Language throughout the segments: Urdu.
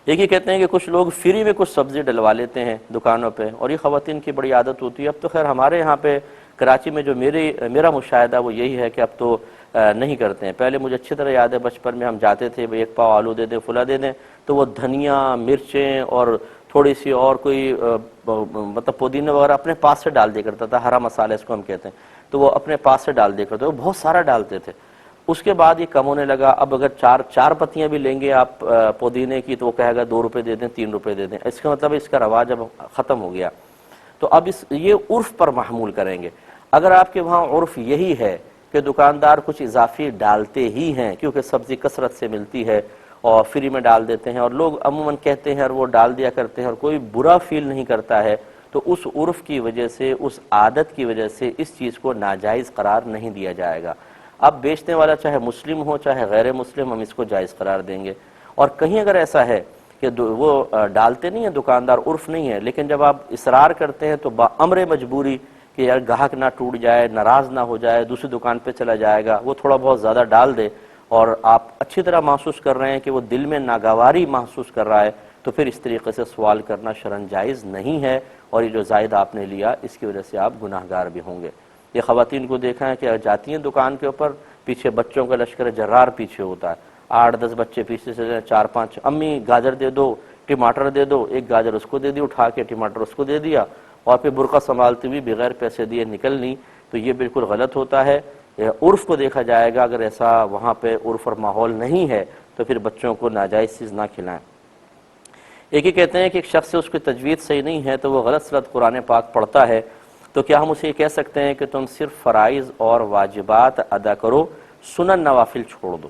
ایک ہی کہتے ہیں کہ کچھ لوگ فری میں کچھ سبزی ڈلوا لیتے ہیں دکانوں پہ، اور یہ خواتین کی بڑی عادت ہوتی ہے۔ اب تو خیر ہمارے یہاں پہ کراچی میں جو میرا مشاہدہ وہ یہی ہے کہ اب تو نہیں کرتے ہیں۔ پہلے مجھے اچھی طرح یاد ہے بچپن میں ہم جاتے تھے، بھئی ایک پاؤ آلو دے دیں، فلا دے دیں، تو وہ دھنیا، مرچیں اور تھوڑی سی اور کوئی مطلب پودینہ وغیرہ اپنے پاس سے ڈال دیا کرتا تھا، ہرا مسالہ اس کو ہم کہتے ہیں، تو وہ اپنے پاس سے ڈال دیا کرتے، وہ بہت سارا ڈالتے تھے۔ اس کے بعد یہ کم ہونے لگا، اب اگر چار پتیاں بھی لیں گے آپ پودینے کی تو وہ کہے گا 2 روپے دے دیں، 3 روپے دے دیں۔ اس کا مطلب اس کا رواج اب ختم ہو گیا۔ تو اب یہ عرف پر محمول کریں گے۔ اگر آپ کے وہاں عرف یہی ہے کہ دکاندار کچھ اضافی ڈالتے ہی ہیں کیونکہ سبزی کثرت سے ملتی ہے اور فری میں ڈال دیتے ہیں، اور لوگ عموماً کہتے ہیں اور وہ ڈال دیا کرتے ہیں اور کوئی برا فیل نہیں کرتا ہے، تو اس عرف کی وجہ سے، اس عادت کی وجہ سے اس چیز کو ناجائز قرار نہیں دیا جائے گا۔ اب بیچنے والا چاہے مسلم ہو چاہے غیر مسلم، ہم اس کو جائز قرار دیں گے۔ اور کہیں اگر ایسا ہے کہ وہ ڈالتے نہیں ہیں دکاندار، عرف نہیں ہے، لیکن جب آپ اصرار کرتے ہیں تو بامر مجبوری کہ یار گاہک نہ ٹوٹ جائے، ناراض نہ ہو جائے، دوسری دکان پہ چلا جائے گا، وہ تھوڑا بہت زیادہ ڈال دے اور آپ اچھی طرح محسوس کر رہے ہیں کہ وہ دل میں ناگواری محسوس کر رہا ہے، تو پھر اس طریقے سے سوال کرنا شرعاً جائز نہیں ہے، اور یہ جو زائد آپ نے لیا اس کی وجہ سے آپ گناہ گار بھی ہوں گے۔ یہ خواتین کو دیکھا ہے کہ جاتی ہیں دکان کے اوپر، پیچھے بچوں کا لشکر جرار پیچھے ہوتا ہے، 8-10 بچے پیچھے سے 4-5، امی گاجر دے دو، ٹماٹر دے دو، ایک گاجر اس کو دے دی اٹھا کے، ٹماٹر اس کو دے دیا، اور پھر برقع سنبھالتے بھی بغیر پیسے دیے نکلنی، تو یہ بالکل غلط ہوتا ہے۔ عرف کو دیکھا جائے گا، اگر ایسا وہاں پہ عرف اور ماحول نہیں ہے تو پھر بچوں کو ناجائز چیز نہ کھلائیں۔ ایک ہی کہتے ہیں کہ ایک شخص سے اس کی تجوید صحیح نہیں ہے تو وہ غلط سلط قرآن پاک پڑھتا ہے، تو کیا ہم اسے یہ کہہ سکتے ہیں کہ تم صرف فرائض اور واجبات ادا کرو، سنن نوافل چھوڑ دو؟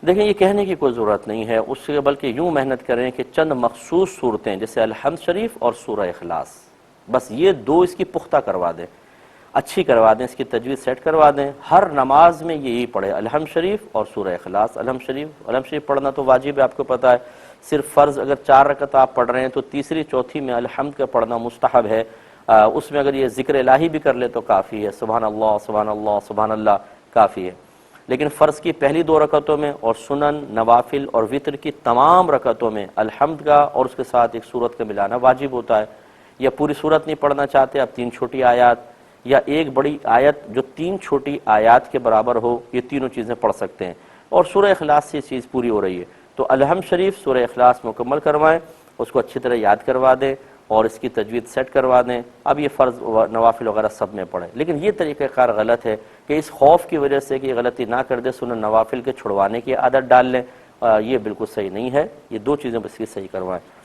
دیکھیں یہ کہنے کی کوئی ضرورت نہیں ہے، اس سے بلکہ یوں محنت کریں کہ چند مخصوص صورتیں جیسے الحمد شریف اور سورہ اخلاص، بس یہ 2 اس کی پختہ کروا دیں، اچھی کروا دیں، اس کی تجوید سیٹ کروا دیں، ہر نماز میں یہی پڑھے، الحمد شریف اور سورہ اخلاص۔ الحمد شریف پڑھنا تو واجب ہے، آپ کو پتہ ہے، صرف فرض اگر 4 رکعت آپ پڑھ رہے ہیں تو تیسری چوتھی میں الحمد کا پڑھنا مستحب ہے، اس میں اگر یہ ذکر الہی بھی کر لے تو کافی ہے، سبحان اللہ سبحان اللہ سبحان اللہ کافی ہے۔ لیکن فرض کی پہلی 2 رکعتوں میں اور سنن، نوافل اور وتر کی تمام رکعتوں میں الحمد کا اور اس کے ساتھ ایک سورت کا ملانا واجب ہوتا ہے۔ یا پوری سورت نہیں پڑھنا چاہتے آپ 3 چھوٹی آیات یا ایک بڑی آیت جو 3 چھوٹی آیات کے برابر ہو، یہ تینوں چیزیں پڑھ سکتے ہیں، اور سورہ اخلاص سے یہ چیز پوری ہو رہی ہے تو الحمد شریف سورہ اخلاص مکمل کروائیں، اس کو اچھی طرح یاد کروا دیں اور اس کی تجوید سیٹ کروا دیں۔ اب یہ فرض نوافل وغیرہ سب میں پڑھیں، لیکن یہ طریقہ کار غلط ہے کہ اس خوف کی وجہ سے کہ یہ غلطی نہ کر دے سنن نوافل کے چھڑوانے کی عادت ڈال لیں، یہ بالکل صحیح نہیں ہے۔ یہ 2 چیزیں بس کی صحیح کروائیں۔